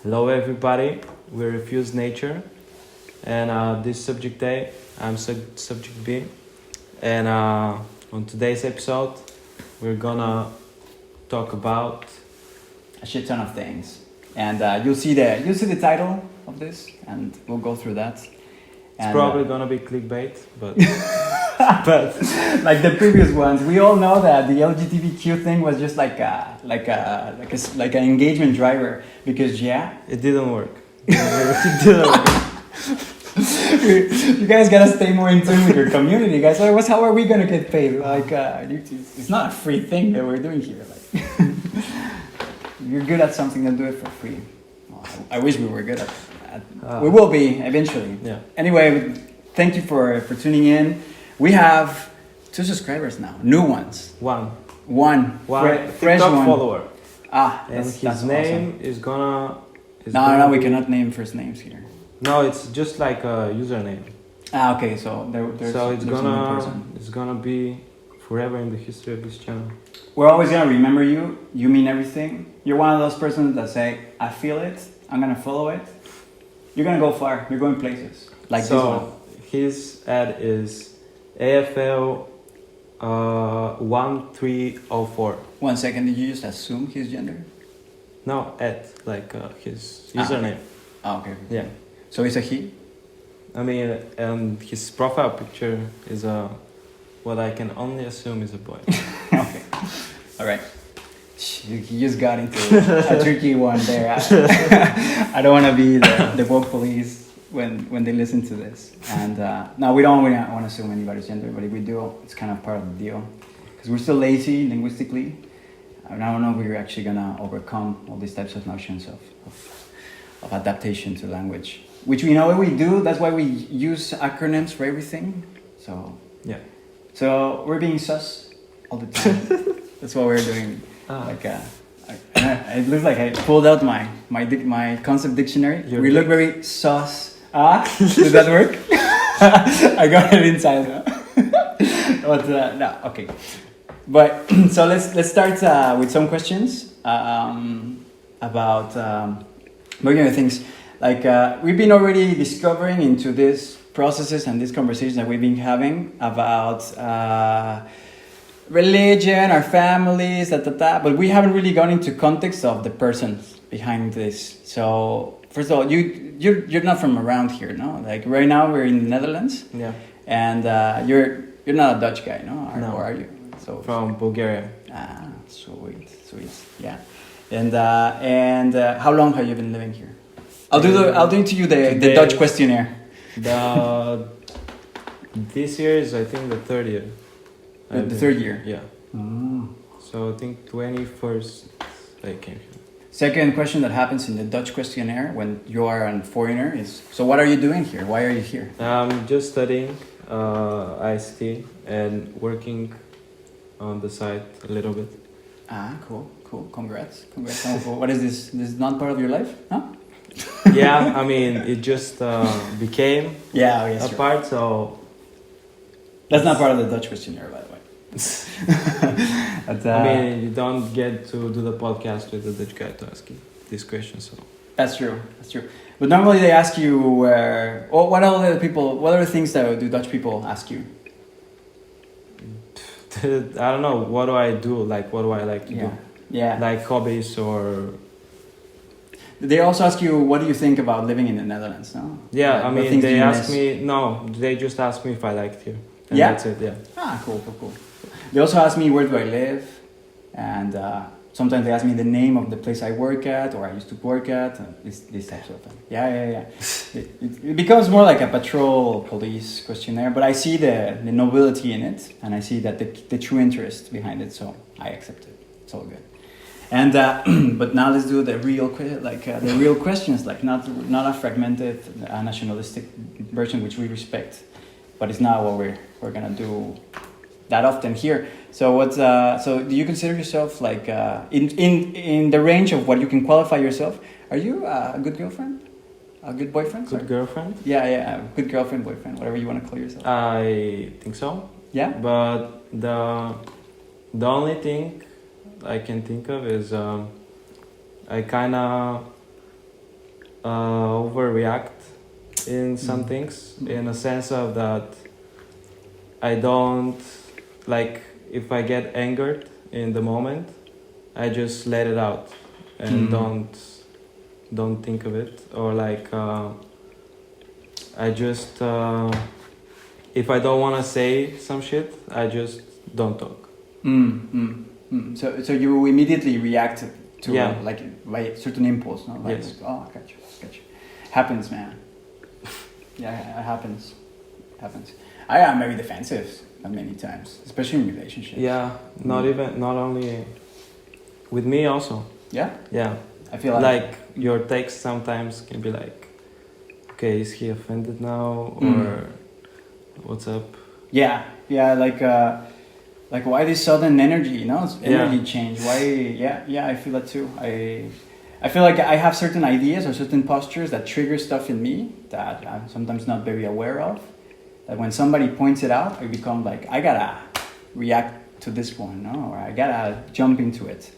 Hello everybody, we refuse nature, and this subject A, I'm subject B, and on today's episode, we're gonna talk about A shit ton of things, and you'll see the title of this, and we'll go through that. it's probably gonna be clickbait, but but like the previous ones, we all know that the LGBTQ thing was just like an engagement driver because it didn't work. It didn't work. You guys gotta stay more in tune with your community, guys. Otherwise, how are we gonna get paid? Like, it's not a free thing that we're doing here. Like, you're good at something, then do it for free. Well, I wish we were good at. We will be eventually. Yeah. Anyway, thank you for tuning in. We have 2 subscribers now, new ones. One Fresh TikTok one. follower. And His name is gonna. No, we cannot name first names here. No, it's just like a username. Okay, so there's It's a new person. gonna be forever in the history of this channel. We're always gonna remember you. You mean everything. You're one of those persons that say, "I feel it. I'm gonna follow it." You're gonna go far. You're going places like this one. His ad is AFL 1304. 1 second. Did you just assume his gender? No, his username. Okay. Yeah. So it's a he. I mean, and his profile picture is what I can only assume is a boy. Okay. All right. You just got into a tricky one there. I don't want to be the woke police when they listen to this. And no, we don't want to assume anybody's gender, but if we do, it's kind of part of the deal. Because we're still lazy linguistically. And I don't know if we're actually going to overcome all these types of notions of adaptation to language. Which we know what we do. That's why we use acronyms for everything. So yeah. So we're being sus all the time. That's what we're doing. It looks like I pulled out my concept dictionary. We look very sus. Did that work? I got it inside now. But no, okay. But so let's start with some questions about looking at things. Like we've been already discovering into these processes and these conversations that we've been having about religion, our families, but we haven't really gone into context of the persons behind this. So first of all, you're not from around here, no? Like right now we're in the Netherlands. Yeah. And you're not a Dutch guy, no? Or are you? So from Bulgaria. Sweet. Yeah. And how long have you been living here? I'll do to you the Dutch questionnaire. This year is, I think, the third year. The third year? Yeah. Oh. So I think 21st I came here. Second question that happens in the Dutch questionnaire when you are a foreigner is, so what are you doing here? Why are you here? I'm just studying ICT and working on the side a little bit. Cool. Congrats. What is this? This is not part of your life? Huh? Yeah, I mean, it just became a part, so... That's not part of the Dutch questionnaire, by the way. But, I mean, you don't get to do the podcast with the Dutch guy to ask you these questions, so... That's true. But normally they ask you, what are the things that do Dutch people ask you? I don't know, what do I do? Like, what do I like to do? Yeah. Like hobbies or... They also ask you, what do you think about living in the Netherlands, no? Yeah, like, I mean, they ask me... No, they just ask me if I liked here. And that's it, yeah. Cool. They also ask me, where do I live? And sometimes they ask me the name of the place I work at, or I used to work at, these types of things. Yeah. It becomes more like a patrol police questionnaire, but I see the nobility in it, and I see that the true interest behind it, so I accept it. It's all good. And but now let's do the real questions, like not a fragmented, nationalistic version, which we respect, but it's not what we're gonna do that often here. So so do you consider yourself like in the range of what you can qualify yourself? Are you a good girlfriend? A good boyfriend? Good girlfriend? Yeah. Good girlfriend, boyfriend, whatever you want to call yourself. I think so. Yeah. But the only thing I can think of is I kind of overreact in some things, in a sense of that I don't, like, if I get angered in the moment, I just let it out and don't think of it, or like I just if I don't want to say some shit, I just don't talk. So you immediately react to Yeah. like by certain impulse, no? Like, Yes. oh, got you. Happens, man. Yeah, it happens. I am very defensive many times, especially in relationships. Yeah, not only with me also. Yeah. Yeah, I feel like your text sometimes can be like, okay, is he offended now, or what's up? Yeah, like why this sudden energy, you know, energy change? Why? Yeah, I feel that too. I feel like I have certain ideas or certain postures that trigger stuff in me that I'm sometimes not very aware of. That when somebody points it out, I become like, I gotta react to this one, no? Or I gotta jump into it.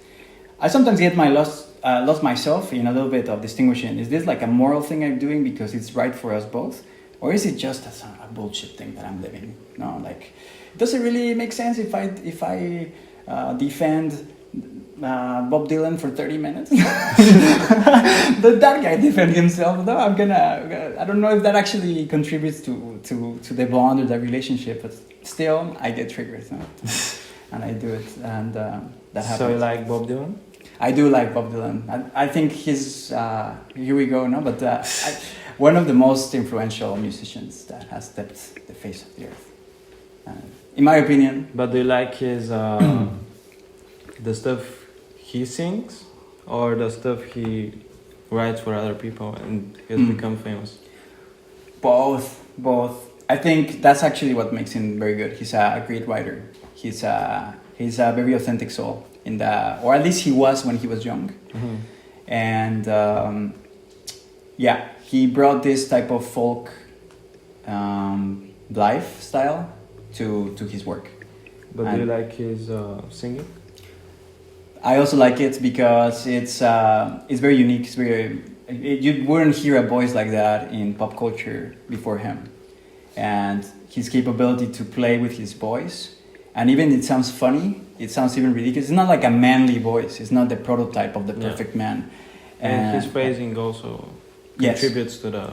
I sometimes get lost myself in a little bit of distinguishing. Is this like a moral thing I'm doing because it's right for us both? Or is it just a bullshit thing that I'm living? No, like, does it really make sense if I defend Bob Dylan for 30 minutes? that guy defend himself. No, I don't know if that actually contributes to the bond or the relationship, but still, I get triggered, no? And I do it, and that happens. So you like Bob Dylan? I do like Bob Dylan. I think he's here we go, no? But one of the most influential musicians that has stepped the face of the earth, in my opinion. But do you like his the stuff he sings, or the stuff he writes for other people and has become famous? Both. I think that's actually what makes him very good. He's a great writer. He's a very authentic soul or at least he was when he was young. And he brought this type of folk lifestyle to his work. But do you like his singing? I also like it because it's very unique. You wouldn't hear a voice like that in pop culture before him, and his capability to play with his voice, and even it sounds funny. It sounds even ridiculous. It's not like a manly voice. It's not the prototype of the perfect man. And his phrasing also contributes to the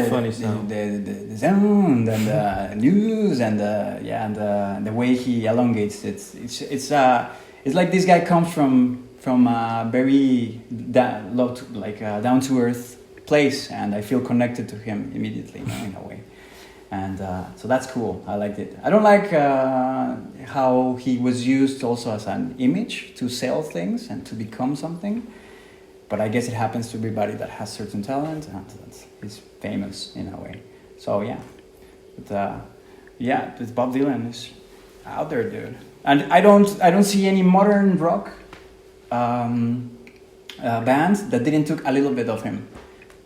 funny sound. The sound and the news and the way he elongates it. It's like this guy comes from a very down to earth place, and I feel connected to him immediately, in a way. And so that's cool. I liked it. I don't like how he was used also as an image to sell things and to become something. But I guess it happens to everybody that has certain talent, and he's famous in a way. So yeah, but Bob Dylan is out there, dude. And I don't see any modern rock band that didn't took a little bit of him.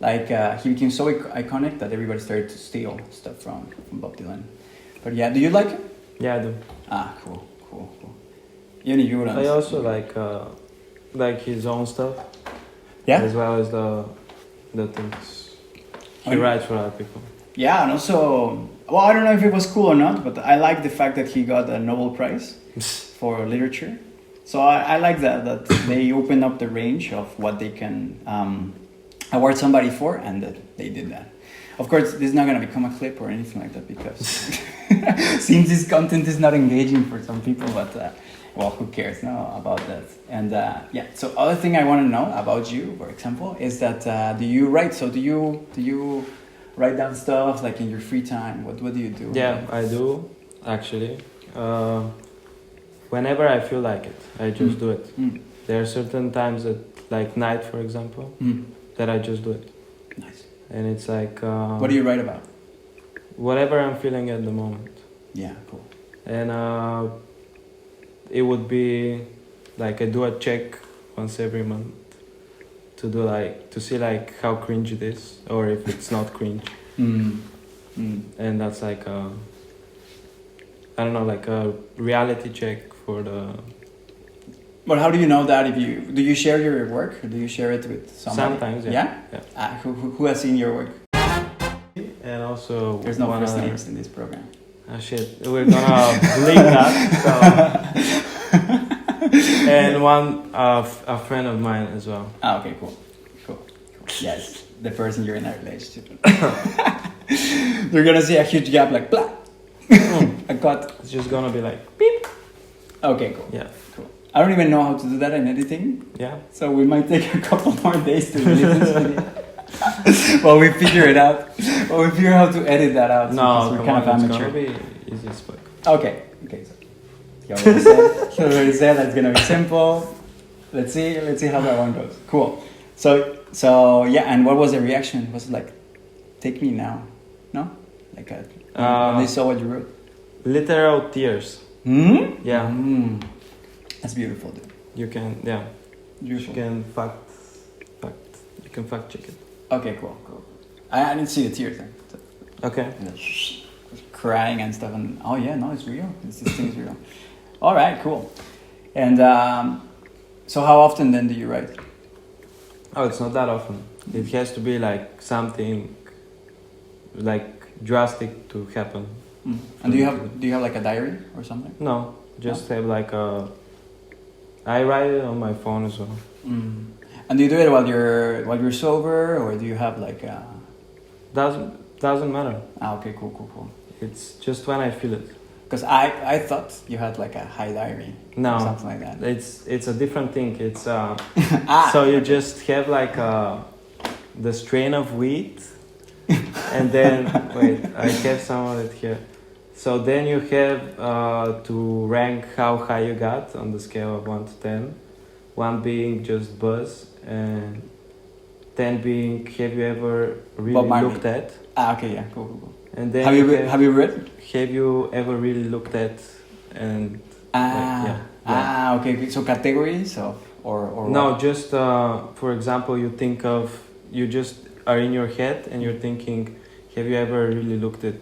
Like he became so iconic that everybody started to steal stuff from Bob Dylan. But yeah, do you like him? Yeah, I do. Ah, cool. Even if you wouldn't. I also like his own stuff. Yeah. As well as the things he writes for other people. Yeah, and also, well, I don't know if it was cool or not, but I like the fact that he got a Nobel Prize for literature. So I like that they open up the range of what they can award somebody for, and that they did that. Of course, this is not going to become a clip or anything like that, because since this content is not engaging for some people, but well, who cares about that? And so other thing I want to know about you, for example, is that do you write? So do you write down stuff like in your free time? What do you do? Yeah, I do actually. Whenever I feel like it, I just do it. There are certain times at like night, for example, that I just do it. Nice. And it's like what do you write about? Whatever I'm feeling at the moment. Yeah, cool. And it would be like I do a check once every month to see like how cringe it is, or if it's not cringe. And that's like I don't know, like a reality check for the But how do you know that? If you do you share your work? Or do you share it with somebody? Sometimes, yeah. Yeah. Who has seen your work? And also, There's no one first other. names in this program. Oh shit, we're gonna link that. So. And one a friend of mine as well. Ah, okay, cool. Yes, the person you're in a relationship with. You're gonna see a huge gap, like blah. A cut. It's just gonna be like beep. Okay, cool. Yeah. Cool. I don't even know how to do that in editing, Yeah. so we might take a couple more days to edit this video. Well, we figure it out. Well, we figure out how to edit that out. No, because we're come kind on, of it's amateur. gonna be easy as fuck. Okay. So he already said that's gonna be simple. Let's see how that one goes. Cool. So yeah, and what was the reaction? Was it like, take me now? No? Like when they saw what you wrote? Literal tears. Hmm? Yeah. Mm. That's beautiful, dude. You can, yeah. Beautiful. You can you can fact check it. Okay, cool. I didn't see the tears then. So, Okay. crying and stuff, and oh yeah, no, it's real. This thing's real. All right, cool. And so how often then do you write? Oh, it's not that often. It has to be like something like drastic to happen. Mm. And do you have like a diary or something? No, just have like a. I write it on my phone as well. Mm. And do you do it while you're sober, or do you have like a... Doesn't matter. Ah, okay, cool. It's just when I feel it. Because I thought you had like a high diary. No, Or something like that. it's a different thing. It's Ah, so you just have like the strain of wheat, and then wait, I have some of it here. So then you have to rank how high you got on the scale of 1 to 10. 1 being just buzz, and 10 being have you ever Bob really Marley. looked at? Ah, okay, yeah, cool. And then Have you read? have you ever really looked at and Okay. So categories of or no, what? just for example, you just are in your head and you're thinking, have you ever really looked at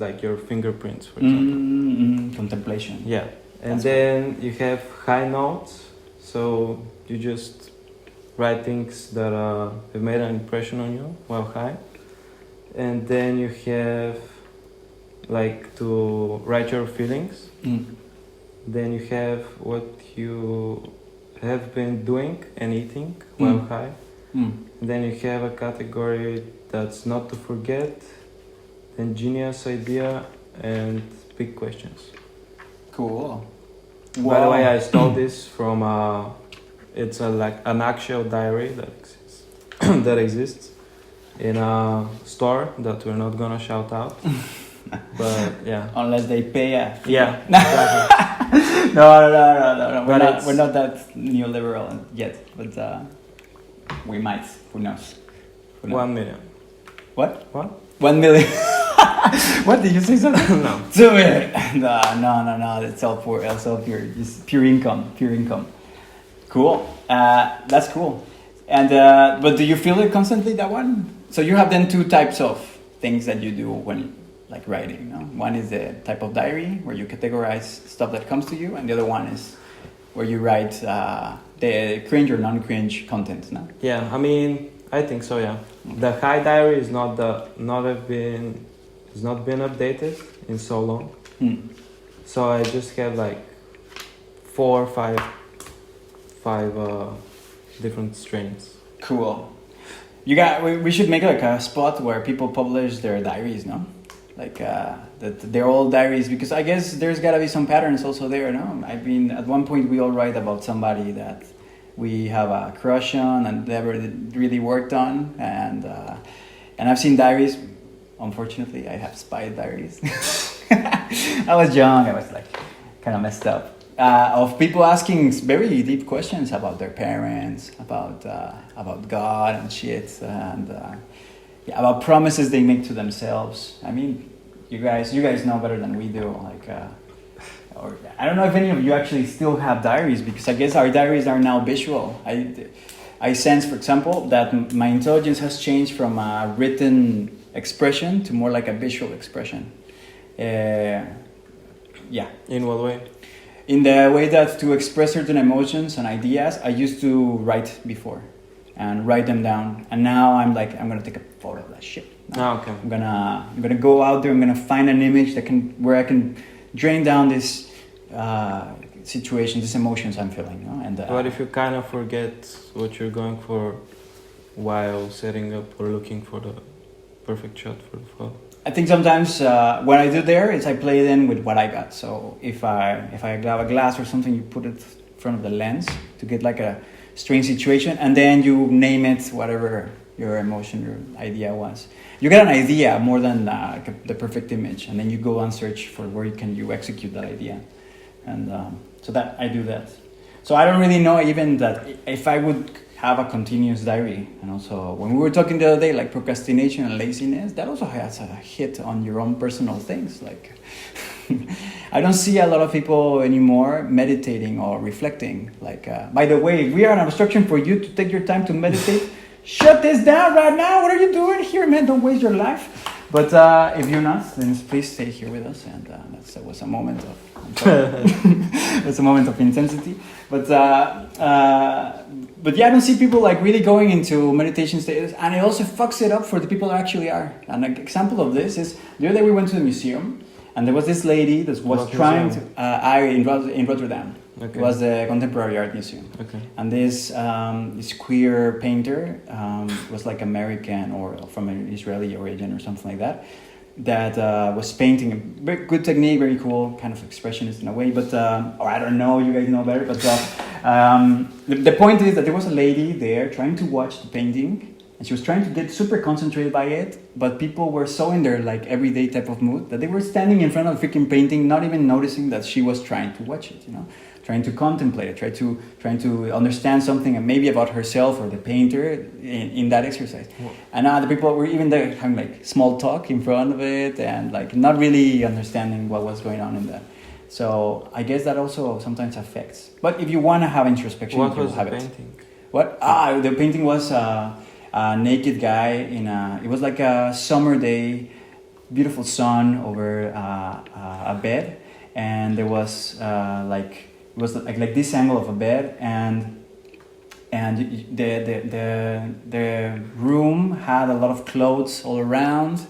like your fingerprints, for example? Contemplation. Yeah, and That's then you have high notes, so you just write things that have made an impression on you while high, and then you have like to write your feelings. Then you have what you have been doing and eating while high. Then you have a category that's not to forget, then genius idea, and big questions. Cool. By the way, I stole this from it's like an actual diary that exists that exists in a store that we're not gonna shout out. But yeah. Unless they pay a fee. Yeah. Exactly. No. We're not that neoliberal yet, but we might. Who knows? 1 million. What? What? 1 million. What did you say? Something? No. Do it. No. It's all poor. It's all pure. Just pure income. Cool. That's cool. And but do you feel it constantly? That one. So you have then 2 types of things that you do when like writing. No? One is the type of diary where you categorize stuff that comes to you, and the other one is where you write the cringe or non-cringe content. No. Yeah, I mean, I think so. Yeah, the high diary is not been updated in so long. So I just have like 4 or 5 different strains. Cool. We should make like a spot where people publish their diaries, no? Like their old diaries, because I guess there's gotta be some patterns also there, no? I mean, at one point we all write about somebody that we have a crush on and never really worked on, and I've seen diaries. Unfortunately, I have spy diaries. I was young. I was like kind of messed up. Of people asking very deep questions about their parents, about God and shit, and about promises they make to themselves. I mean, you guys know better than we do. Like, or I don't know if any of you actually still have diaries, because I guess our diaries are now visual. I sense, for example, that my intelligence has changed from a written expression to more like a visual expression. Yeah. In what way? in the way that to express certain emotions and ideas, I used to write before and write them down. And now I'm like, I'm gonna take a photo of that shit. Ah, okay. I'm gonna go out there. I'm gonna find an image where I can drain down this situation, these emotions I'm feeling. You know? And What if you kind of forget what you're going for while setting up or looking for the perfect shot for the photo? I think sometimes what I do there is I play it in with what I got. So if I grab a glass or something, you put it in front of the lens to get like a strange situation, and then you name it whatever your emotion, your idea was. You get an idea more than the perfect image, and then you go and search for where you execute that idea, and so that I do that. So I don't really know even that if I would have a continuous diary. And also when we were talking the other day, like procrastination and laziness, that also has a hit on your own personal things. Like I don't see a lot of people anymore meditating or reflecting. Like by the way, we are an obstruction for you to take your time to meditate. Shut this down right now. What are you doing here, man? Don't waste your life. But if you're not, then please stay here with us. And that was a moment of that's a moment of intensity. But yeah, I don't see people like really going into meditation status, and it also fucks it up for the people that actually are. And an example of this is the other day we went to the museum, and there was this lady that was trying to in Rotterdam. Okay. It was the Contemporary Art Museum. Okay. And this queer painter was like American or from an Israeli origin or something like that. That was painting a very good technique, very cool, kind of expressionist in a way. But or I don't know, you guys know better. But the point is that there was a lady there trying to watch the painting, and she was trying to get super concentrated by it. But people were so in their like everyday type of mood that they were standing in front of the freaking painting, not even noticing that she was trying to watch it. You know. Trying to contemplate it, trying to understand something, and maybe about herself or the painter in that exercise. Wow. And the people were even there having like small talk in front of it, and like not really understanding what was going on in that. So I guess that also sometimes affects. But if you want to have introspection, what was the painting? What? The painting was a naked guy it was like a summer day, beautiful sun over a bed, and there was it was like this angle of a bed, and the room had a lot of clothes all around,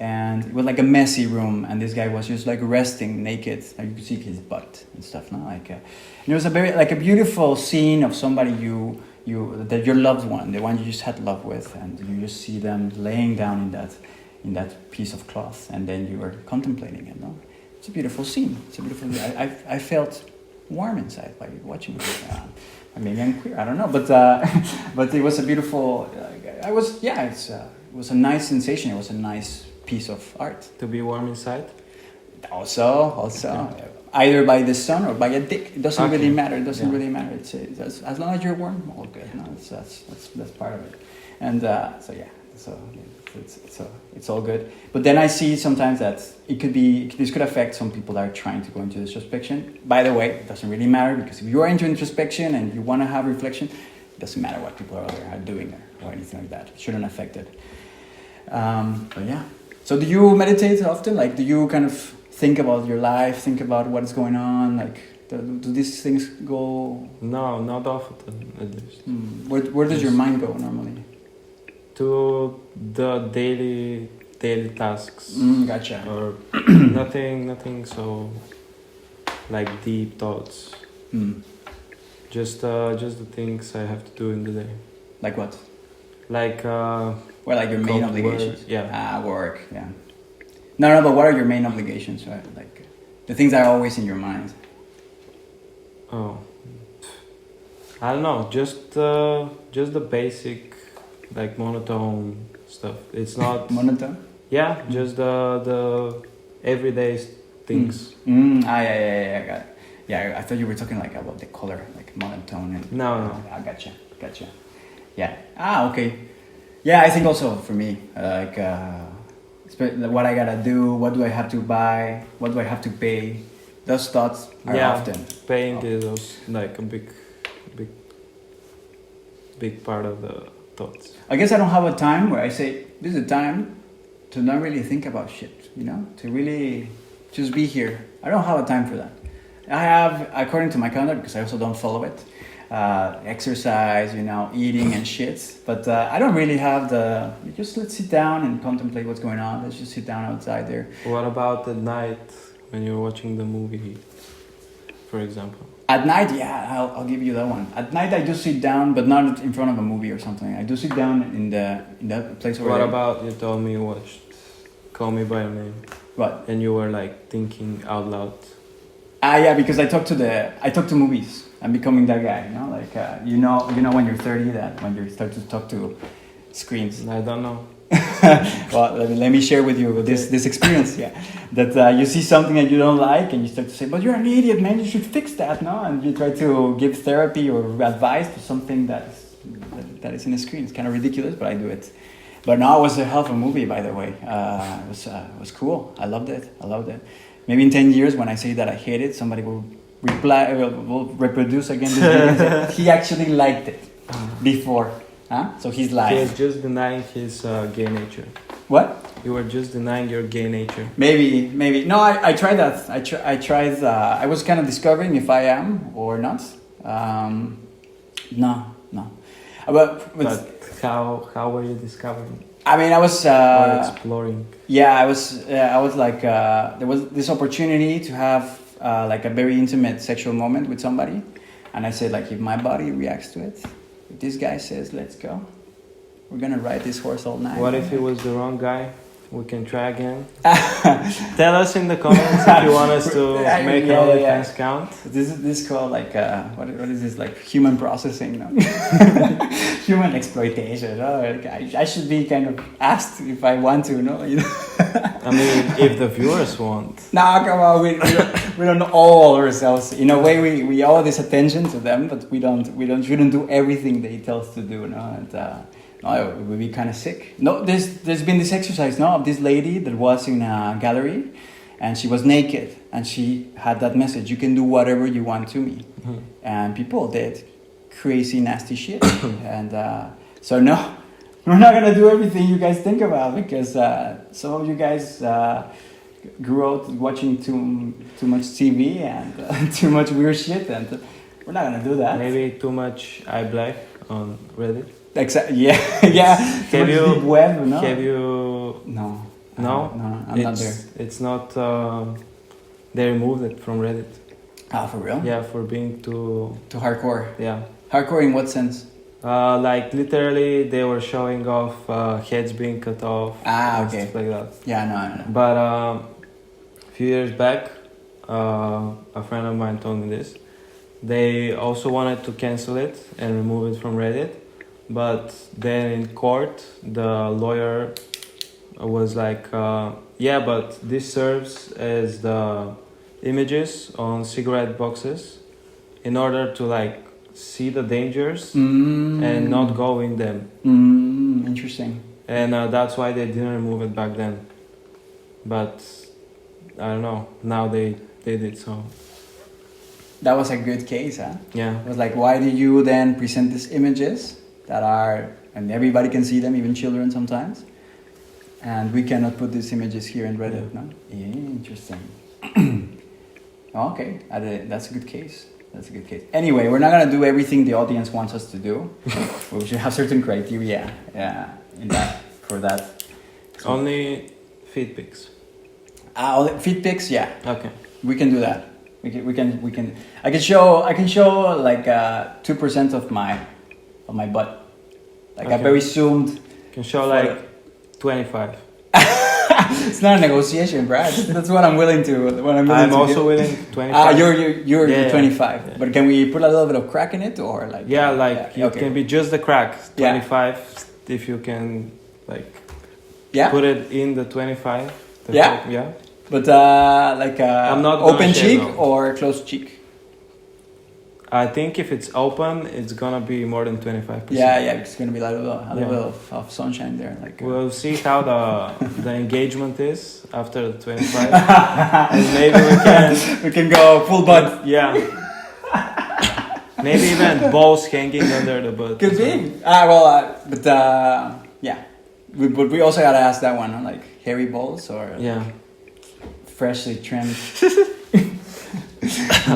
and it was like a messy room, and this guy was just like resting naked, and you could see his butt and stuff. No, and it was a very like a beautiful scene of somebody that your loved one, the one you just had love with, and you just see them laying down in that piece of cloth, and then you were contemplating it. No, it's a beautiful scene. It's a beautiful. I felt warm inside by watching it. Maybe I'm queer, I don't know, but it was a beautiful. It was a nice sensation. It was a nice piece of art. To be warm inside. Also, okay. Either by the sun or by a dick. It doesn't really matter. It doesn't really matter. It's as long as you're warm, all good. No, that's part of it. And it's all good. But then I see sometimes that this could affect some people that are trying to go into introspection. By the way, it doesn't really matter, because if you are into introspection and you want to have reflection, it doesn't matter what people are doing or anything like that. It shouldn't affect it. But yeah. So do you meditate often? Like, do you kind of think about your life, think about what is going on? Like, do these things go? No, not often, at least. Where does your mind go normally? To the daily tasks. Gotcha. Or nothing so like deep thoughts. Just the things I have to do in the day. Like what? Like like your main obligations. Work, yeah. Work. Yeah. No, but what are your main obligations? Right? Like the things that are always in your mind. Oh, I don't know. Just the basic, like monotone stuff. It's not monotone. Yeah, just the everyday things. Yeah, got it. Yeah, I thought you were talking like about the color, like monotone. And, no. I gotcha. Yeah. Okay. Yeah, I think also for me, like what I gotta do, what do I have to buy, what do I have to pay. Those thoughts are often. Paying is like a big part of the thoughts. I guess I don't have a time where I say, this is a time to not really think about shit, to really just be here. I don't have a time for that. I have, according to my calendar, because I also don't follow it, exercise, eating and shit. But I don't really have let's sit down and contemplate what's going on. Let's just sit down outside there. What about at night when you're watching the movie, for example? At night, yeah, I'll give you that one. At night, I do sit down, but not in front of a movie or something. I do sit down in the place where. What about you told me you watched Call Me by Your Name? What? And you were like thinking out loud. Yeah, because I talk to movies. I'm becoming that guy, like when you're 30, that when you start to talk to screens. I don't know. Well, let me share with you this experience. Yeah, that you see something that you don't like, and you start to say, "But you're an idiot, man! You should fix that." No, and you try to give therapy or advice to something that is in the screen. It's kind of ridiculous, but I do it. But now it was a hell of a movie, by the way. It was cool. I loved it. Maybe in 10 years, when I say that I hate it, somebody will reproduce again this video and say, he actually liked it before. Huh? So he's lying. He was just denying his gay nature. What? You were just denying your gay nature. Maybe. No, I tried that. I tried. I was kind of discovering if I am or not. No. But how were you discovering? I mean, I was or exploring. Yeah, I was like there was this opportunity to have like a very intimate sexual moment with somebody, and I said, like, if my body reacts to it, if this guy says let's go, we're gonna ride this horse all night. What if it was the wrong guy? We can try again. Tell us in the comments if you want us to make an OnlyFans count. This is called like what is this, like human processing? No? Human exploitation. No? Like, I should be kind of asked if I want to. No, I mean, if the viewers want. No, come on. We don't owe ourselves. In a way, we owe this attention to them, but we shouldn't do everything they tell us to do. No, and, no, it would be kind of sick. No, there's been this exercise, no, of this lady that was in a gallery, and she was naked, and she had that message: you can do whatever you want to me. Mm-hmm. And people did crazy, nasty shit. And so no, we're not gonna do everything you guys think about, because some of you guys grew up watching too much TV and too much weird shit, and we're not gonna do that. Maybe too much iBlack on Reddit. Exactly. Yeah. Have you? Deep web, no? Have you? No. No. I'm not there. It's not. They removed it from Reddit. Ah, for real? Yeah, for being too hardcore. Yeah. Hardcore in what sense? Like literally, they were showing off heads being cut off. Ah, okay. Stuff like that. Yeah, no. But a few years back, a friend of mine told me this. They also wanted to cancel it and remove it from Reddit. But then in court, the lawyer was like, yeah, but this serves as the images on cigarette boxes in order to like see the dangers and not go in them. Interesting. And that's why they didn't remove it back then. But I don't know, now they did it, so... That was a good case, huh? Yeah. It was like, why do you then present these images that are, and everybody can see them, even children sometimes, and we cannot put these images here in Reddit, no? Yeah, interesting. Okay, that's a good case. Anyway, we're not gonna do everything the audience wants us to do. We should have certain criteria for that. So, only feed pics. Only feed pics, yeah. Okay. We can do that. We can. I can show like 2% of my butt. Like okay. a very zoomed. You can show like 25. It's not a negotiation, Brad. That's what I'm willing to. I'm also willing 25. You're 25. Yeah. But can we put a little bit of crack in it, or like? Yeah, it can be just the crack. 25. Yeah. If you can like. Yeah. Put it in the 25. Yeah. But I'm not open cheek though. Or closed cheek. I think if it's open, it's gonna be more than 25%. Yeah, it's gonna be a little bit of sunshine there. Like we'll see how the engagement is after the 25, and maybe we can go full butt. Yeah. Maybe even balls hanging under the butt. Could be. Yeah. But we also gotta ask that one, huh? Like hairy balls or yeah, freshly trimmed.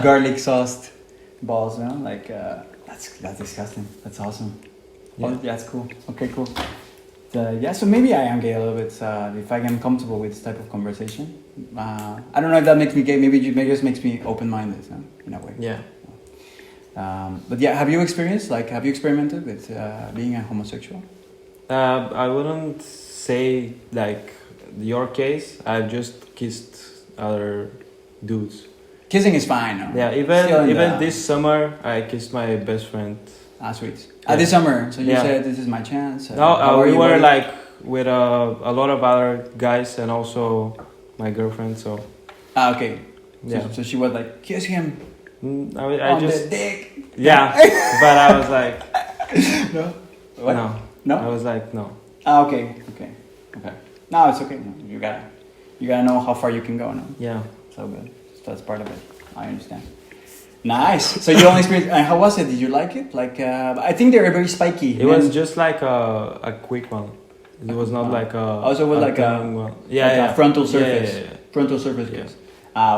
garlic sauced balls, you know? Like, that's disgusting. That's awesome. Yeah. Oh, that's cool. Okay, cool. Yeah, so maybe I am gay a little bit if I am comfortable with this type of conversation. I don't know if that makes me gay. Maybe it just makes me open-minded, in a way. Yeah. But yeah, have you experimented with being a homosexual? I wouldn't say like your case. I've just kissed other dudes. Kissing is fine, no? Yeah, even this summer I kissed my best friend. Ah, sweet. Yeah. This summer, so you Yeah. said this is my chance. No, we were like with a lot of other guys and also my girlfriend. So okay. yeah. So she was like, kiss him I on just the dick. yeah, but I was like No. What? no. No. I was like no. Okay. No, it's okay. No, you gotta know how far you can go. No. Yeah. So good. So that's part of it. I understand. Nice. So you only experienced. How was it? Did you like it? Like, I think they were very spiky. It was just like a quick one. It was not like a. Also, it was like a one. a frontal surface. Yeah. Frontal surface. Yeah. Yes.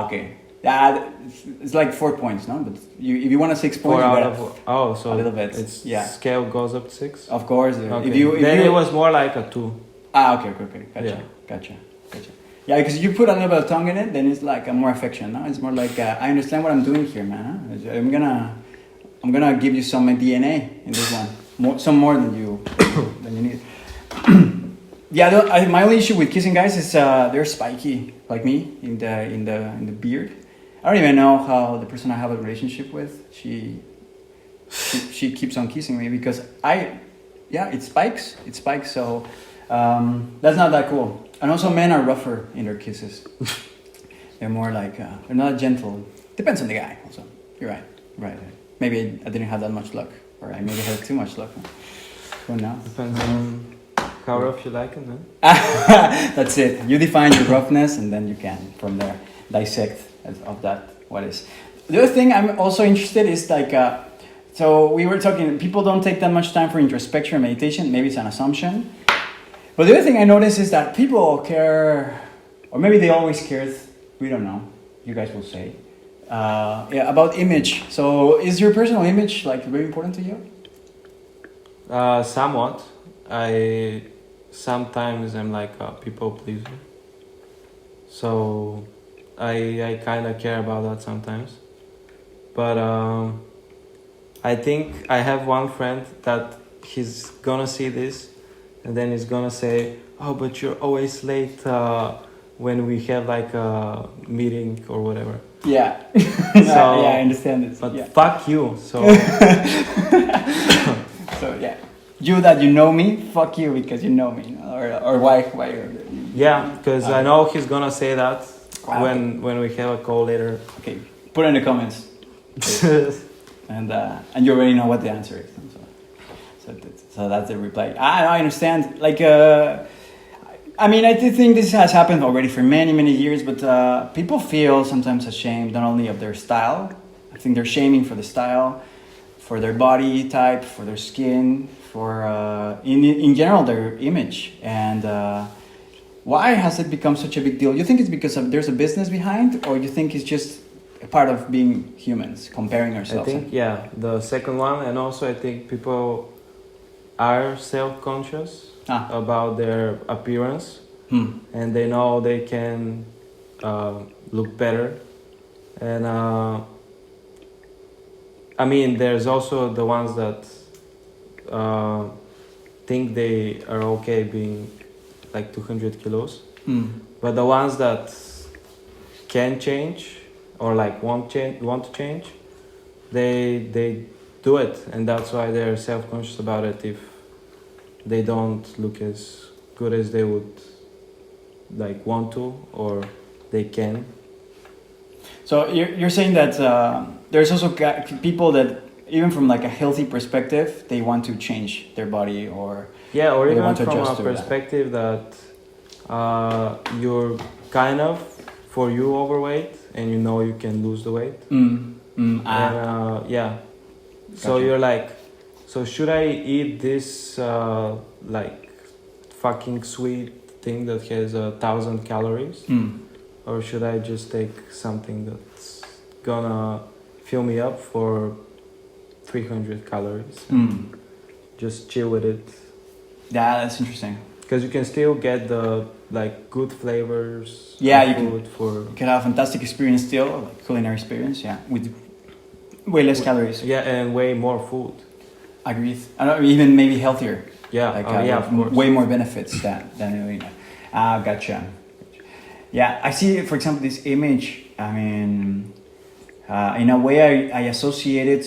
Okay. Yeah, it's like 4 points, no? But if you want a 6 points, 4 you out gotta, of so a little bit. It's Yeah. scale goes up to 6. Of course. Yeah. Okay. If then you, it was more like a 2. Okay. Yeah. Gotcha. Yeah, because you put a little bit of tongue in it, then it's like a more affection. No, it's more like I understand what I'm doing here, man. Huh? I'm gonna give you some DNA in this one, some more than you need. Yeah, my only issue with kissing guys is they're spiky, like me in the beard. I don't even know how the person I have a relationship with she keeps on kissing me because it spikes. So that's not that cool. And also, men are rougher in their kisses. They're more like they're not gentle. Depends on the guy. Also, you're right. Maybe I didn't have that much luck, or I maybe had too much luck. Who knows? Depends on how rough you like it, man. That's it. You define your roughness, and then you can from there dissect of that what is. The other thing I'm also interested is like. So we were talking. People don't take that much time for introspection or meditation. Maybe it's an assumption. But the other thing I notice is that people care, or maybe they always cared, we don't know, you guys will say, about image. So is your personal image like very important to you? Somewhat. Sometimes I'm like a people pleaser. So I kind of care about that sometimes. But I think I have one friend that he's gonna see this. And then he's gonna say, "Oh, but you're always late when we have like a meeting or whatever." Yeah. So, yeah, I understand this. But yeah. fuck you. So. So yeah, you that you know me, fuck you because you know me, or why? Yeah, because I know he's gonna say that Wow. when we have a call later. Okay, put it in the comments, and you already know what the answer is. So that's the reply. I understand. Like, I mean, I do think this has happened already for many years, but people feel sometimes ashamed not only of their style. I think they're shaming for the style, for their body type, for their skin, for in general their image. And why has it become such a big deal? You think it's because there's a business behind, or you think it's just a part of being humans, comparing ourselves? I think the second one, and also I think people are self-conscious about their appearance, and they know they can look better. And I mean, there's also the ones that think they are okay being like 200 kilos, but the ones that can change or like want to change, they do it, and that's why they're self-conscious about it if they don't look as good as they would like want to or they can. So you're saying that there's also people that even from like a healthy perspective they want to change their body or or even want to from a adjust to perspective that you're kind of for you overweight and you know you can lose the weight. And so Gotcha. you're like, so should I eat this like fucking sweet thing that has 1,000 calories, or should I just take something that's gonna fill me up for 300 calories. Just chill with it. Yeah, that's interesting. Because you can still get the like good flavors. Yeah, of you can- food for You can have a fantastic experience still, like culinary experience, yeah, with way less calories. yeah, and way more food. Agreed. Even maybe healthier. Yeah, Like yeah, of course. way more benefits than gotcha. Yeah, I see. For example, this image. I mean, in a way, I associate it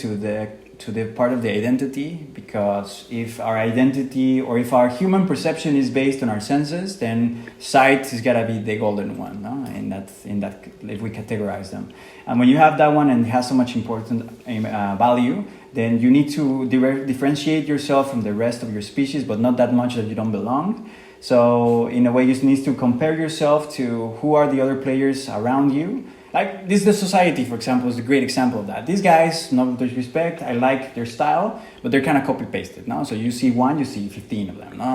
to the part of the identity, because if our identity or if our human perception is based on our senses, then sight is gotta be the golden one, no? In that if we categorize them, and when you have that one and it has so much important value, then you need to differentiate yourself from the rest of your species, but not that much that you don't belong. So in a way, you need to compare yourself to who are the other players around you. Like this, the society, for example, is a great example of that. These guys, no disrespect, I like their style, but they're kind of copy pasted, no? So you see one, you see 15 of them, no?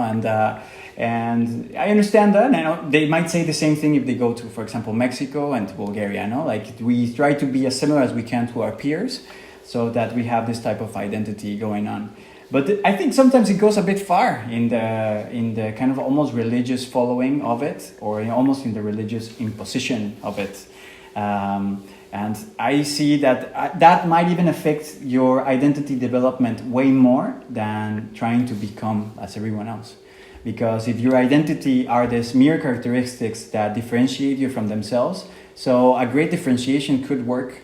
And I understand that. And they might say the same thing if they go to, for example, Mexico and Bulgaria, no? Like we try to be as similar as we can to our peers, so that we have this type of identity going on. But I think sometimes it goes a bit far in the kind of almost religious following of it, or almost in the religious imposition of it. And I see that that might even affect your identity development way more than trying to become as everyone else. Because if your identity are these mere characteristics that differentiate you from themselves, so a great differentiation could work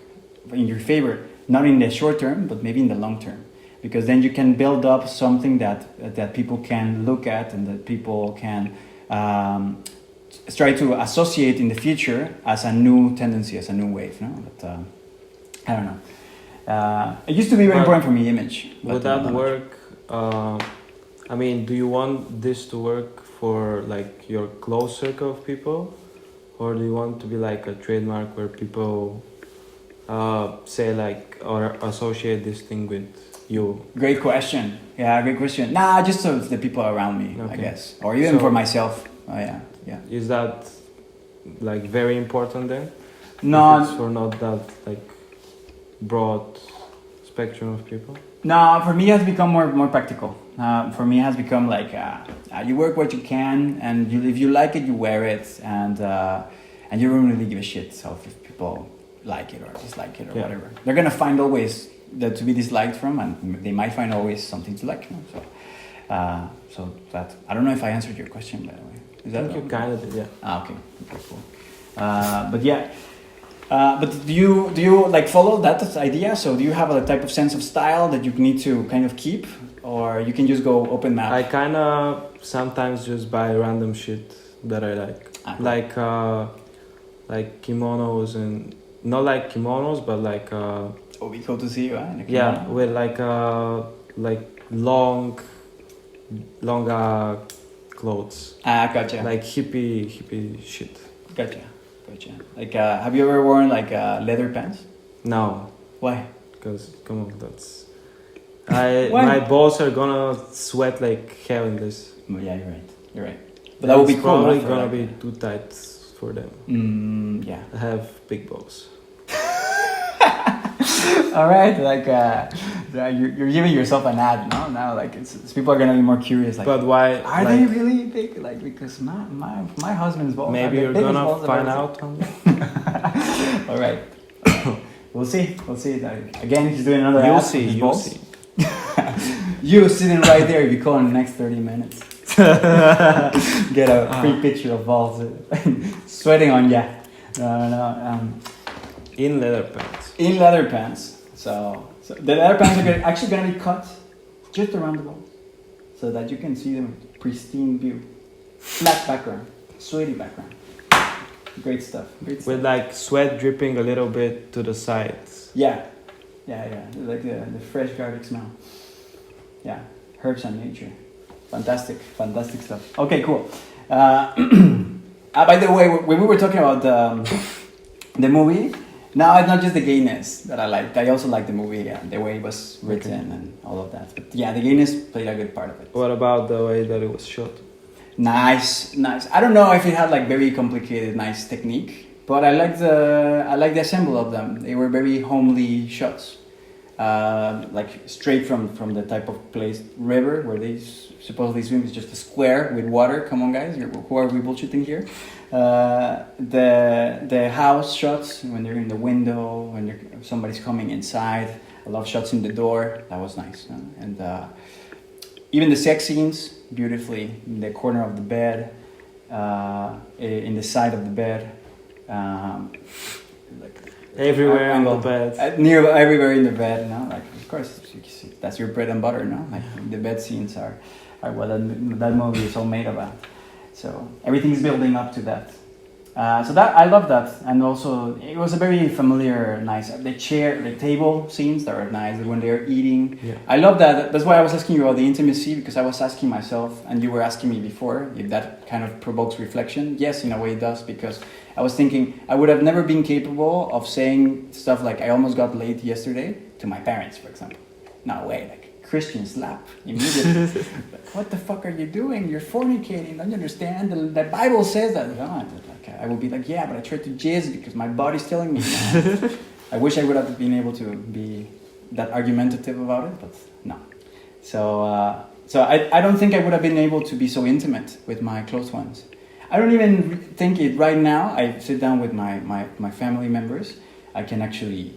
in your favor, not in the short term, but maybe in the long term. Because then you can build up something that people can look at and that people can try to associate in the future as a new tendency, as a new wave. No? But I don't know. It used to be very important for me, image. Would that work? I mean, do you want this to work for like your close circle of people, or do you want to be like a trademark where people say like or associate this thing with you? Great question. Yeah, great question. Nah, just so the people around me, Okay. I guess, or even for myself. Oh yeah. Is that like very important then? No, If it's for not that like broad spectrum of people. No, for me it has become more practical. For me it has become like you work what you can, and if you like it, you wear it, and you don't really give a shit. So if people like it or dislike it or whatever, they're gonna find always that to be disliked from, and they might find always something to like. You know? So that I don't know if I answered your question, by the way. Is that I think you kind of did, yeah. Okay, cool. But yeah. But do you like follow that idea? So do you have a type of sense of style that you need to kind of keep, or you can just go open map? I kind of sometimes just buy random shit that I like, like kimonos, and not like kimonos, but like we go to see you, right? yeah, with like long clothes. Gotcha. Like hippie shit. Gotcha. Like, have you ever worn like leather pants? No. Why? Because come on, that's Why? my balls are gonna sweat like hell in this. Yeah, you're right. But that would be cool. Probably for, gonna like, be too tight for them. Yeah. I have big balls. All right, like you're giving yourself an ad, no? Now, like it's people are gonna be more curious. Like, But why? are they really big? Like, because my husband's balls. Maybe are the you're biggest gonna balls I've find ever out one day. seen. All right. We'll see. Again, he's doing another You'll ad see. with his You'll balls. see. You sitting right there. If you call in the next 30 minutes, get a free picture of balls sweating on ya. No. In leather pants. In leather pants. So the leather pants are actually going to be cut just around the ball, so that you can see them in pristine view. Flat background, sweaty background. Great stuff. With like sweat dripping a little bit to the sides. Yeah. Like the fresh garlic smell. Yeah, herbs and nature. Fantastic stuff. Okay, cool. By the way, when we were talking about the movie, now it's not just the gayness that I liked. I also like the movie, the way it was written and all of that. But yeah, the gayness played a good part of it. What about the way that it was shot? Nice. I don't know if it had like very complicated, nice technique, but I like the assemble of them. They were very homely shots, like straight from the type of place river where they supposedly swim. It's just a square with water. Come on, guys, who are we bullshitting here? The house shots when they're in the window, when somebody's coming inside. I love shots in the door. That was nice, and even the sex scenes beautifully in the corner of the bed, in the side of the bed, like Everywhere on the bed. everywhere in the bed. No, like of course that's your bread and butter. No, like the bed scenes are what that movie is all made about. So everything's building up to that. So that I love that, and also it was a very familiar, nice. The table scenes that are nice when they're eating. Yeah. I love that. That's why I was asking you about the intimacy, because I was asking myself, and you were asking me before if that kind of provokes reflection. Yes, in a way it does, because I was thinking I would have never been capable of saying stuff like "I almost got late yesterday" to my parents, for example. No way, like Christian slap immediately. Like, what the fuck are you doing? You're fornicating. Don't you understand? The Bible says that. No, I will be like, yeah, but I tried to jizz because my body's telling me. No. I wish I would have been able to be that argumentative about it, but no. So I don't think I would have been able to be so intimate with my close ones. I don't even think it right now. I sit down with my family members. I can actually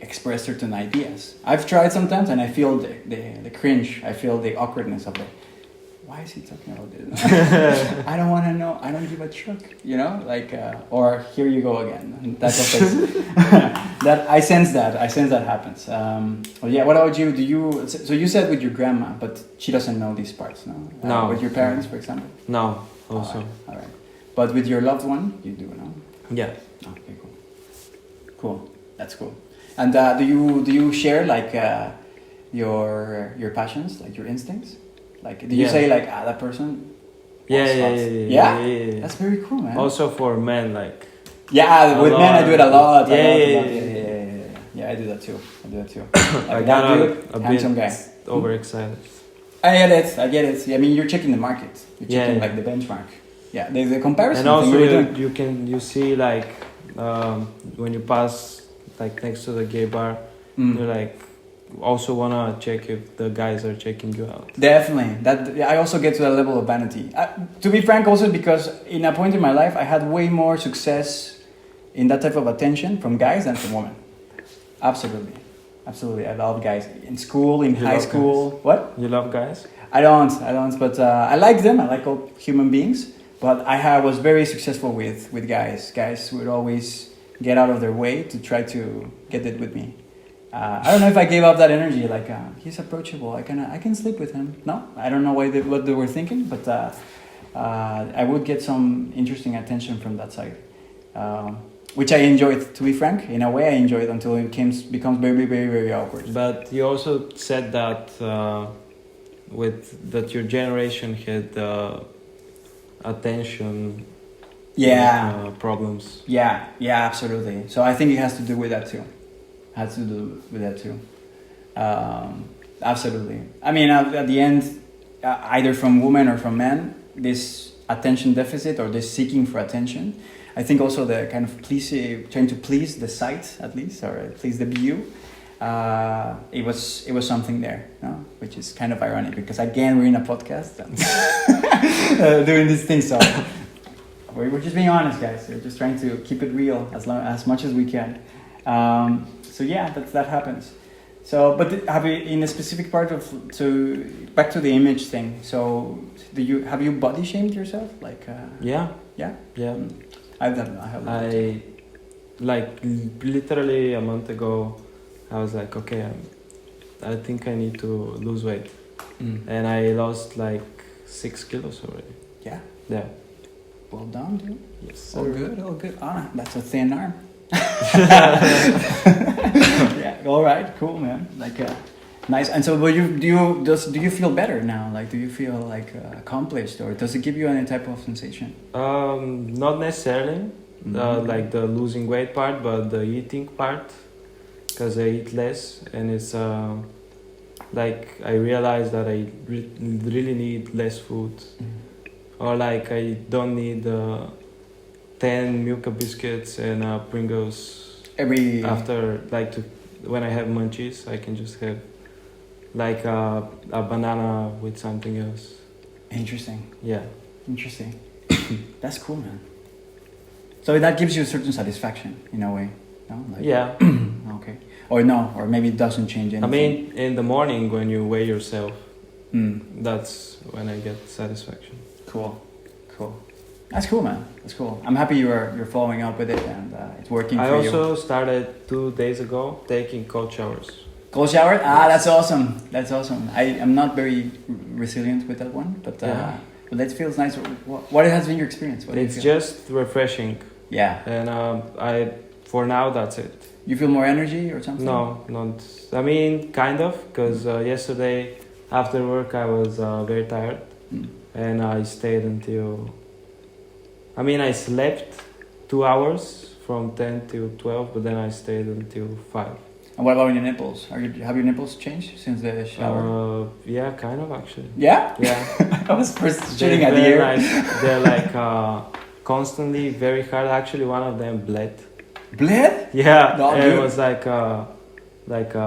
express certain ideas. I've tried sometimes, and I feel the cringe. I feel the awkwardness of it. Why is he talking about this? I don't want to know. I don't give a truck. You know, like or here you go again. That's that I sense that. I sense that happens. Well, yeah. What about you? Do you? So you said with your grandma, but she doesn't know these parts, no? No. With your parents, for example. No. Also. All right. But with your loved one, you do, no? Yeah. Okay. Cool. Cool. That's cool. And do you share like your passions, like your instincts? Like, do you say like that person? Yeah. That's very cool, man. Also for men, like. Yeah, with men I do it a lot. Yeah, I do that too. Like I got a handsome bit guy. overexcited. I get it. I mean, you're checking the market. You're checking like the benchmark. Yeah, there's a comparison. And also you see like when you pass like next to the gay bar, you like also wanna check if the guys are checking you out. Definitely. That I also get to that level of vanity. To be frank, also because in a point in my life I had way more success in that type of attention from guys than from women. Absolutely. I love guys in school, in high school. Guys? What? You love guys? I don't. But I like them. I like all human beings. But I was very successful with guys. Guys would always get out of their way to try to get it with me. I don't know if I gave up that energy. Like he's approachable. I can sleep with him. No, I don't know what they were thinking, but I would get some interesting attention from that side, which I enjoyed. To be frank, in a way, I enjoyed until it becomes very, very, very awkward. But you also said that that your generation had attention. Problems. Yeah, absolutely. So I think it has to do with that too. Absolutely. I mean, at the end, either from women or from men, this attention deficit or this seeking for attention, I think also the kind of trying to please the sight at least, or please the view, it was something there, no? Which is kind of ironic because again we're in a podcast and doing these things, so we're just being honest, guys. We're just trying to keep it real as much as we can. So yeah, that happens. So, but have you in a specific part of back to the image thing? So, have you body shamed yourself? Like Yeah. I have. I like literally a month ago, I was like, okay, I think I need to lose weight, and I lost like 6 kilos already. Yeah. Well done, dude. Yes, sir. All good. That's a thin arm. Yeah. All right. Cool, man. Like, nice. And so, do you feel better now? Like, do you feel like accomplished, or does it give you any type of sensation? Not necessarily. Like the losing weight part, but the eating part, because I eat less, and it's like I realize that I really need less food. Or like I don't need 10 Milka biscuits and Pringles Every after, like, when I have munchies, I can just have like a banana with something else. Interesting. Yeah. Interesting. That's cool, man. So that gives you a certain satisfaction in a way, no? Like, Yeah. okay. Or no, or maybe it doesn't change anything. I mean, in the morning when you weigh yourself, Mm. that's when I get satisfaction. Cool. That's cool, man. That's cool. I'm happy you're following up with it and it's working I for you. also started 2 days ago taking cold showers. Cold shower? Ah, that's awesome. That's awesome. I am not very resilient with that one, but but that feels nice. What has been your experience? What do you It's feel? just refreshing, Yeah. and for now that's it. You feel more energy or something? No, not. I mean, kind of, because yesterday after work I was very tired, and I stayed until. I mean, I slept 2 hours from 10 till 12, but then I stayed until 5. And what about your nipples? Have your nipples changed since the shower? Yeah, kind of actually. Yeah? Yeah. I was first shooting at the They're air. they're like constantly very hard. Actually, one of them bled. Bled? Yeah, No, and dude. it was like a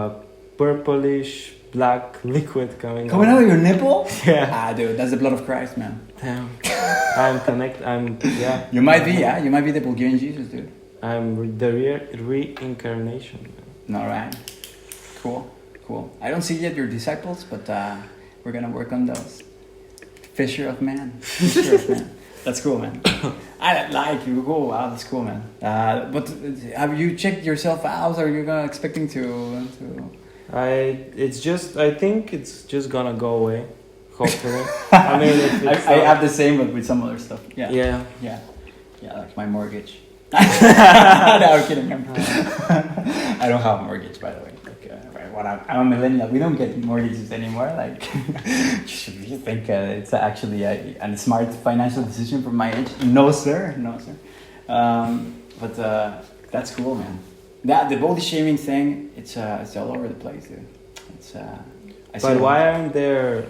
purplish black liquid coming Coming out of your nipple? Yeah. Ah, dude, that's the blood of Christ, man. Damn. Yeah. You might be, yeah. You might be the Bulgarian Jesus, dude. I'm the reincarnation. All right. Cool. I don't see yet your disciples, but we're gonna work on those. Fisher of man. That's cool, man. I like you. Oh, wow, that's cool, man. But have you checked yourself out? Or are you expecting to? I think it's just gonna go away. Hopefully. I mean, if it's I have the same, but with some other stuff. Yeah. Yeah. Like my mortgage. No, I'm kidding. I don't have a mortgage, by the way. Like, I'm a millennial. We don't get mortgages anymore. Like, you think it's actually a smart financial decision for my age? No, sir. But that's cool, man. The body shaming thing, it's all over the place, dude. But why aren't there?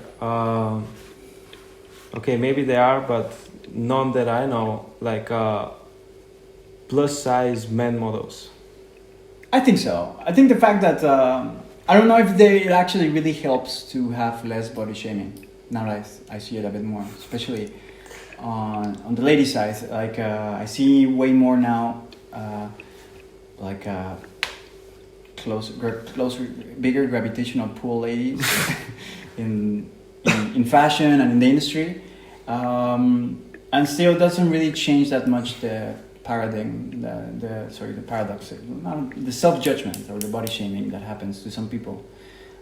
Okay, maybe there are, but none that I know. Like plus size men models. I think so. I think the fact that I don't know if it actually really helps to have less body shaming. Now that I see it a bit more, especially on the lady side. Like I see way more now, closer, bigger gravitational pull ladies in fashion and in the industry, and still doesn't really change that much the paradigm, the paradox, the self-judgment or the body shaming that happens to some people.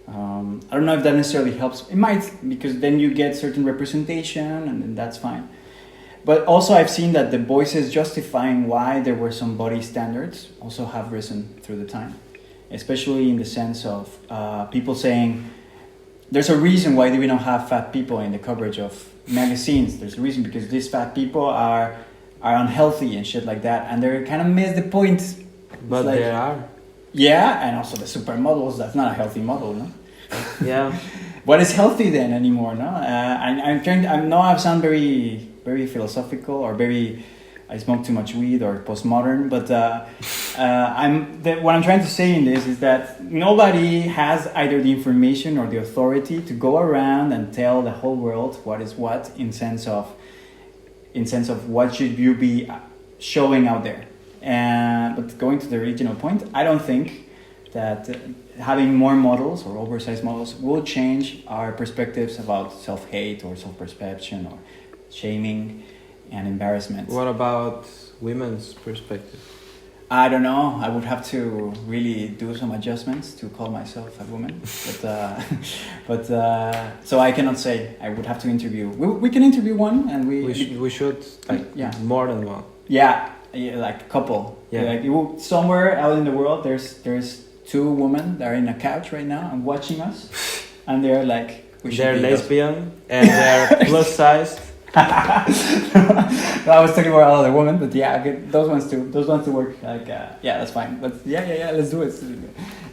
I don't know if that necessarily helps. It might, because then you get certain representation and then that's fine. But also I've seen that the voices justifying why there were some body standards also have risen through the time. Especially in the sense of people saying, there's a reason why we don't have fat people in the coverage of magazines. There's a reason, because these fat people are unhealthy and shit like that, and they kind of miss the point. But like, there are. Yeah, and also the supermodels. That's not a healthy model, no? Yeah. What is healthy then anymore, no? I sound very, very philosophical or very. I smoke too much weed or postmodern, but what I'm trying to say in this is that nobody has either the information or the authority to go around and tell the whole world what is what in sense of what should you be showing out there. But going to the original point, I don't think that having more models or oversized models will change our perspectives about self-hate or self-perception or shaming and embarrassment. What about women's perspective? I don't know. I would have to really do some adjustments to call myself a woman, but so I cannot say. I would have to interview. We can interview one, and we should like more than one. Yeah, like a couple. Yeah. Like somewhere out in the world, there's 2 women that are in a couch right now and watching us, and they're like, they're lesbian and they're plus sized. I was talking about other women, but yeah, those ones to work. Like, that's fine. But yeah, let's do it.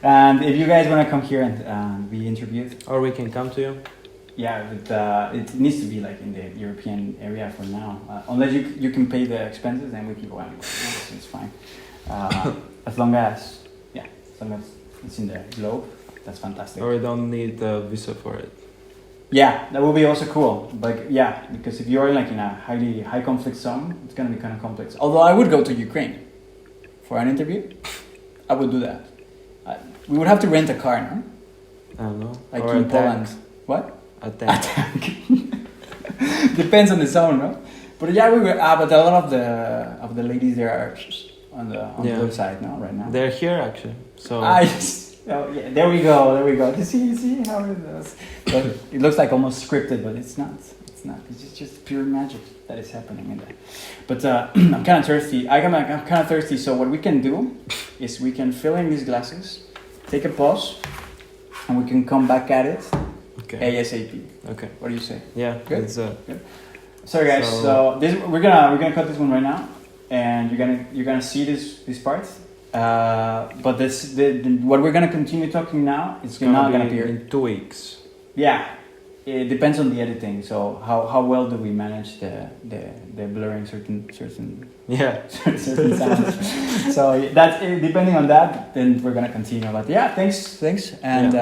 And if you guys want to come here and be interviewed, or we can come to you. yeah, but it needs to be like in the European area for now. Unless you can pay the expenses, then we can go anywhere. It's fine. As long as it's in the globe, that's fantastic. Or you don't need a visa for it. Yeah, that will be also cool. Like, yeah, because if you're like in a high conflict zone, it's gonna be kind of complex. Although I would go to Ukraine for an interview, I would do that. We would have to rent a car, no? I don't know. Like or in a Poland. tank. What? A tank. A tank. Depends on the zone, no? But yeah, we were. But a lot of the ladies there are on the other side, no? Right now. They're here actually. So. Yes. Oh yeah. There we go. You see how it is. But it looks like almost scripted, but it's not. It's not. It's just pure magic that is happening in there. But I'm kind of thirsty. I'm kind of thirsty. So what we can do is we can fill in these glasses, take a pause, and we can come back at it. Okay. ASAP. Okay. What do you say? Yeah. Good. It's, Good. Sorry guys. So this we're gonna cut this one right now, and you're gonna see this part. But what we're gonna continue talking now is not gonna appear in 2 weeks. Yeah, it depends on the editing. So how well do we manage the blurring certain Yeah. certain sounds? So that's depending on that. Then we're gonna continue. But yeah, thanks, and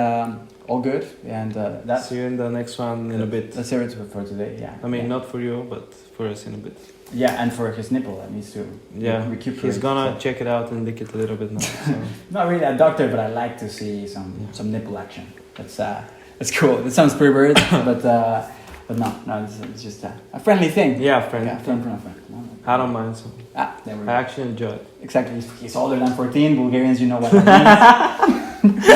all good. And that's see you in the next one in a bit. That's it for today. Yeah. I mean, not for you, but for us in a bit. Yeah, and for his nipple, that needs to recuperate. He's gonna check it out and lick it a little bit now. So. Not really a doctor, but I like to see some nipple action. That's cool. That sounds pervert, but no, it's just a friendly thing. Yeah, friend. Yeah, friend. I don't mind. So. There we go. I actually enjoy it. Exactly. He's older than 14. Bulgarians, you know what that means.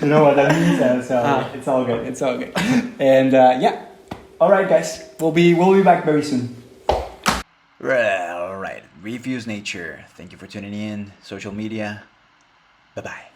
You know what that means. So it's all good. It's all good. And yeah. All right, guys. We'll be back very soon. All right. Refuse Nature. Thank you for tuning in. Social media. Bye-bye.